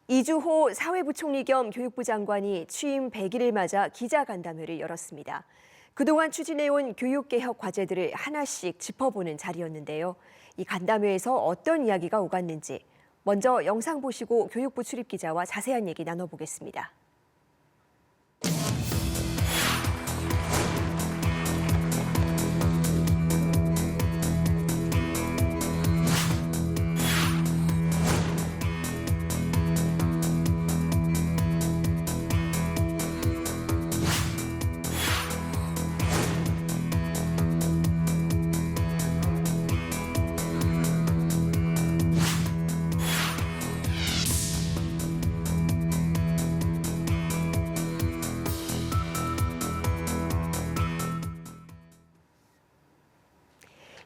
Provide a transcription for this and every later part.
이주호 사회부총리 겸 교육부 장관이 취임 100일을 맞아 기자간담회를 열었습니다. 그동안 추진해온 교육개혁 과제들을 하나씩 짚어보는 자리였는데요. 이 간담회에서 어떤 이야기가 오갔는지 먼저 영상 보시고 교육부 출입기자와 자세한 얘기 나눠보겠습니다.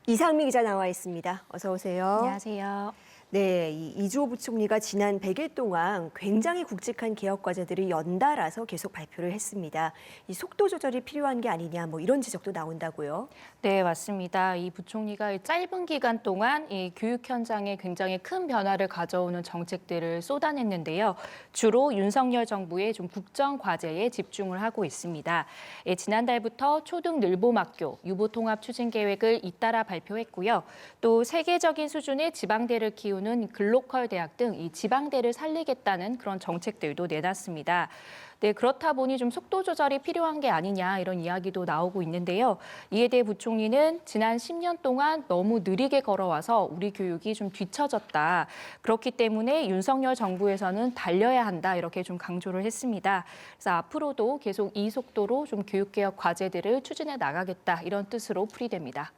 이상미 기자 나와 있습니다. 어서 오세요. 안녕하세요. 네, 이주호 부총리가 지난 100일 동안 굉장히 굵직한 개혁 과제들을 연달아서 계속 발표를 했습니다. 이 속도 조절이 필요한 게 아니냐, 이런 지적도 나온다고요. 네, 맞습니다. 이 부총리가 짧은 기간 동안 이 교육 현장에 굉장히 큰 변화를 가져오는 정책들을 쏟아냈는데요. 주로 윤석열 정부의 좀 국정 과제에 집중을 하고 있습니다. 지난달부터 초등 늘봄학교 유보통합 추진 계획을 잇따라 발표했고요. 또 세계적인 수준의 지방대를 키우는 글로컬 대학 등 이 지방대를 살리겠다는 그런 정책들도 내놨습니다. 네, 그렇다 보니 좀 속도 조절이 필요한 게 아니냐 이런 이야기도 나오고 있는데요. 이에 대해 부총리는 지난 10년 동안 너무 느리게 걸어와서 우리 교육이 좀 뒤처졌다. 그렇기 때문에 윤석열 정부에서는 달려야 한다 이렇게 좀 강조를 했습니다. 그래서 앞으로도 계속 이 속도로 좀 교육개혁 과제들을 추진해 나가겠다 이런 뜻으로 풀이됩니다.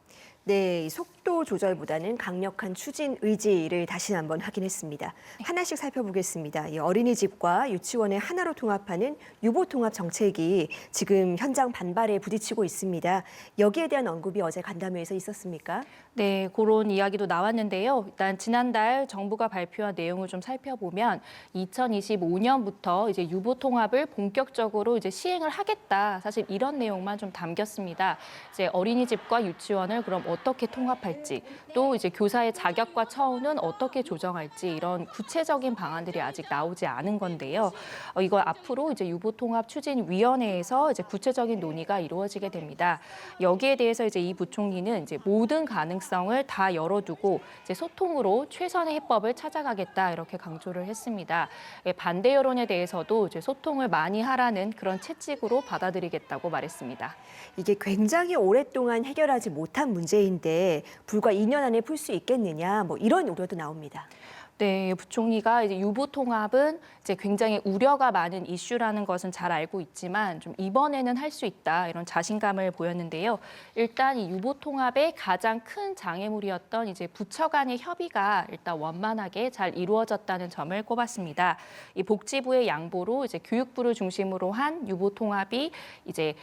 네, 이 속도 조절보다는 강력한 추진 의지를 다시 한번 확인했습니다. 하나씩 살펴보겠습니다. 이 어린이집과 유치원을 하나로 통합하는 유보통합 정책이 지금 현장 반발에 부딪히고 있습니다. 여기에 대한 언급이 어제 간담회에서 있었습니까? 네, 그런 이야기도 나왔는데요. 일단 지난달 정부가 발표한 내용을 좀 살펴보면 2025년부터 이제 유보통합을 본격적으로 이제 시행을 하겠다. 사실 이런 내용만 좀 담겼습니다. 이제 어린이집과 유치원을 그럼 어떻게 통합할지, 또 이제 교사의 자격과 처우는 어떻게 조정할지 이런 구체적인 방안들이 아직 나오지 않은 건데요. 이걸 앞으로 이제 유보통합 추진위원회에서 이제 구체적인 논의가 이루어지게 됩니다. 여기에 대해서 이제 이 부총리는 이제 모든 가능성을 다 열어두고 이제 소통으로 최선의 해법을 찾아가겠다 이렇게 강조를 했습니다. 반대 여론에 대해서도 이제 소통을 많이 하라는 그런 채찍으로 받아들이겠다고 말했습니다. 이게 굉장히 오랫동안 해결하지 못한 문제인데 불과 2년 안에 풀 수 있겠느냐, 이런 우려도 나옵니다. 네, 부총리가 이제 유보통합은 이제 굉장히 우려가 많은 이슈라는 것은 잘 알고 있지만 좀 이번에는 할 수 있다 이런 자신감을 보였는데요. 일단 이 유보통합의 가장 큰 장애물이었던 이제 부처 간의 협의가 일단 원만하게 잘 이루어졌다는 점을 꼽았습니다. 이 복지부의 양보로 이제 교육부를 중심으로 한 유보통합이 이제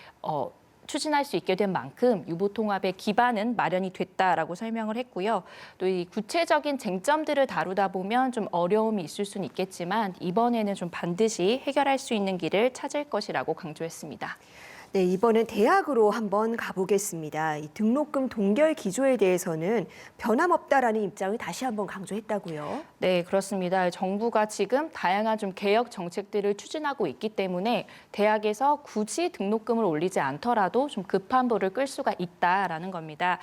추진할 수 있게 된 만큼 유보통합의 기반은 마련이 됐다라고 설명을 했고요. 또 이 구체적인 쟁점들을 다루다 보면 좀 어려움이 있을 수는 있겠지만 이번에는 좀 반드시 해결할 수 있는 길을 찾을 것이라고 강조했습니다. 네, 이번엔 대학으로 한번 가보겠습니다. 이 등록금 동결 기조에 대해서는 변함없다라는 입장을 다시 한번 강조했다고요. 네, 그렇습니다. 정부가 지금 다양한 좀 개혁 정책들을 추진하고 있기 때문에 대학에서 굳이 등록금을 올리지 않더라도 좀 급한 불을 끌 수가 있다라는 겁니다.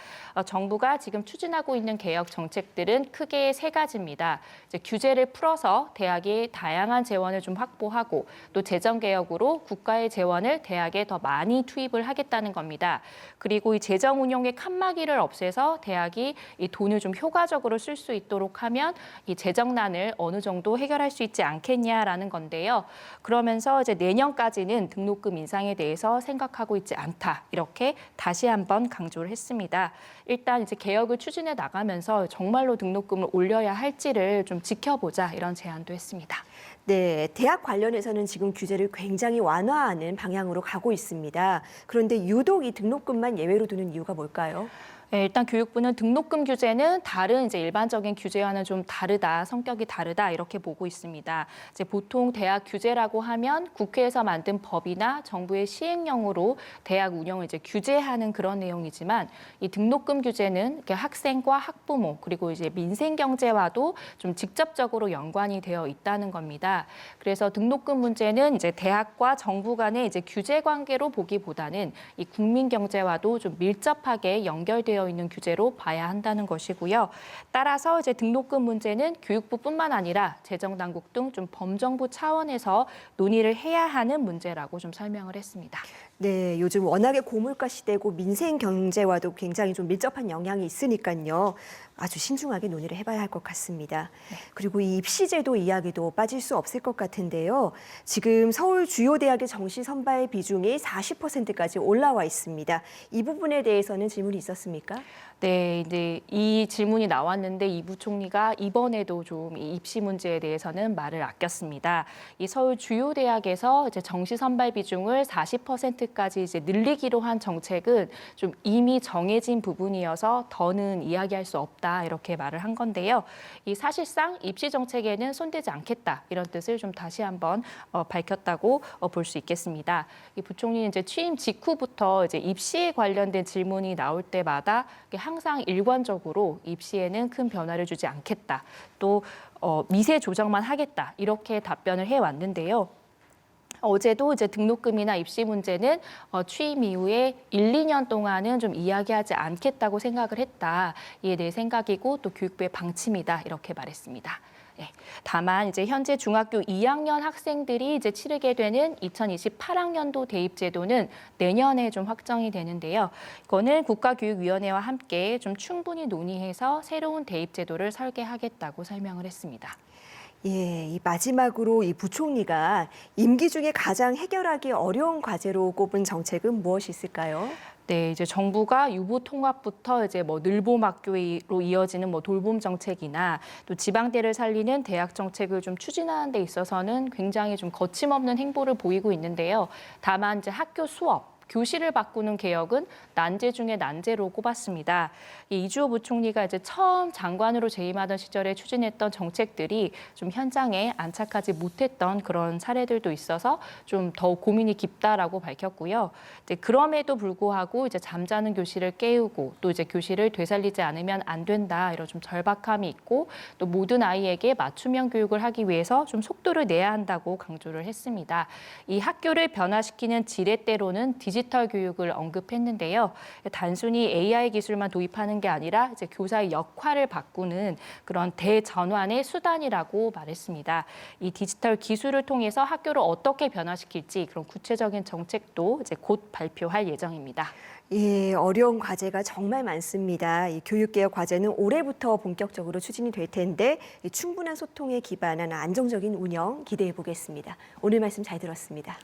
정부가 지금 추진하고 있는 개혁 정책들은 크게 세 가지입니다. 이제 규제를 풀어서 대학이 다양한 재원을 좀 확보하고 또 재정 개혁으로 국가의 재원을 대학에 더 많이 투입을 하겠다는 겁니다. 그리고 이 재정 운용의 칸막이를 없애서 대학이 이 돈을 좀 효과적으로 쓸 수 있도록 하면 이 재정난을 어느 정도 해결할 수 있지 않겠냐라는 건데요. 그러면서 이제 내년까지는 등록금 인상에 대해서 생각하고 있지 않다. 이렇게 다시 한번 강조를 했습니다. 일단 이제 개혁을 추진해 나가면서 정말로 등록금을 올려야 할지를 좀 지켜보자 이런 제안도 했습니다. 네, 대학 관련해서는 지금 규제를 굉장히 완화하는 방향으로 가고 있습니다. 그런데 유독 이 등록금만 예외로 두는 이유가 뭘까요? 네, 일단 교육부는 등록금 규제는 다른 이제 일반적인 규제와는 좀 다르다, 성격이 다르다 이렇게 보고 있습니다. 이제 보통 대학 규제라고 하면 국회에서 만든 법이나 정부의 시행령으로 대학 운영을 이제 규제하는 그런 내용이지만 이 등록금 규제는 학생과 학부모 그리고 이제 민생 경제와도 좀 직접적으로 연관이 되어 있다는 겁니다. 그래서 등록금 문제는 이제 대학과 정부 간의 이제 규제 관계로 보기보다는 이 국민 경제와도 좀 밀접하게 연결되어 있는 규제로 봐야 한다는 것이고요. 따라서 이제 등록금 문제는 교육부뿐만 아니라 재정당국 등 좀 범정부 차원에서 논의를 해야 하는 문제라고 좀 설명을 했습니다. 네, 요즘 워낙에 고물가 시대고 민생 경제와도 굉장히 좀 밀접한 영향이 있으니까요. 아주 신중하게 논의를 해봐야 할 것 같습니다. 그리고 이 입시제도 이야기도 빠질 수 없을 것 같은데요. 지금 서울 주요 대학의 정시 선발 비중이 40%까지 올라와 있습니다. 이 부분에 대해서는 질문이 있었습니까? 네, 이제 이 질문이 나왔는데 이 부총리가 이번에도 좀 이 입시 문제에 대해서는 말을 아꼈습니다. 이 서울 주요 대학에서 이제 정시 선발 비중을 40%까지 이제 늘리기로 한 정책은 좀 이미 정해진 부분이어서 더는 이야기할 수 없다 이렇게 말을 한 건데요. 이 사실상 입시 정책에는 손대지 않겠다 이런 뜻을 좀 다시 한번 밝혔다고 볼 수 있겠습니다. 이 부총리는 이제 취임 직후부터 이제 입시에 관련된 질문이 나올 때마다 항상 일관적으로 입시에는 큰 변화를 주지 않겠다. 또 미세 조정만 하겠다. 이렇게 답변을 해왔는데요. 어제도 이제 등록금이나 입시 문제는 취임 이후에 1, 2년 동안은 좀 이야기하지 않겠다고 생각을 했다. 이게 내 생각이고 또 교육부의 방침이다. 이렇게 말했습니다. 네. 다만 이제 현재 중학교 2학년 학생들이 이제 치르게 되는 2028학년도 대입 제도는 내년에 좀 확정이 되는데요. 이거는 국가교육위원회와 함께 좀 충분히 논의해서 새로운 대입 제도를 설계하겠다고 설명을 했습니다. 예, 이 마지막으로 이 부총리가 임기 중에 가장 해결하기 어려운 과제로 꼽은 정책은 무엇이 있을까요? 네, 이제 정부가 유보 통합부터 이제 뭐 늘봄 학교로 이어지는 뭐 돌봄 정책이나 또 지방대를 살리는 대학 정책을 좀 추진하는 데 있어서는 굉장히 좀 거침없는 행보를 보이고 있는데요. 다만 이제 학교 수업 교실을 바꾸는 개혁은 난제 중에 난제로 꼽았습니다. 이주호 부총리가 이제 처음 장관으로 재임하던 시절에 추진했던 정책들이 좀 현장에 안착하지 못했던 그런 사례들도 있어서 좀 더 고민이 깊다라고 밝혔고요. 이제 그럼에도 불구하고 이제 잠자는 교실을 깨우고 또 이제 교실을 되살리지 않으면 안 된다 이런 좀 절박함이 있고 또 모든 아이에게 맞춤형 교육을 하기 위해서 좀 속도를 내야 한다고 강조를 했습니다. 이 학교를 변화시키는 지렛대로는 디지털 교육을 언급했는데요. 단순히 AI 기술만 도입하는 게 아니라 이제 교사의 역할을 바꾸는 그런 대전환의 수단이라고 말했습니다. 이 디지털 기술을 통해서 학교를 어떻게 변화시킬지 그런 구체적인 정책도 이제 곧 발표할 예정입니다. 예, 어려운 과제가 정말 많습니다. 이 교육개혁 과제는 올해부터 본격적으로 추진이 될 텐데 충분한 소통에 기반한 안정적인 운영 기대해 보겠습니다. 오늘 말씀 잘 들었습니다.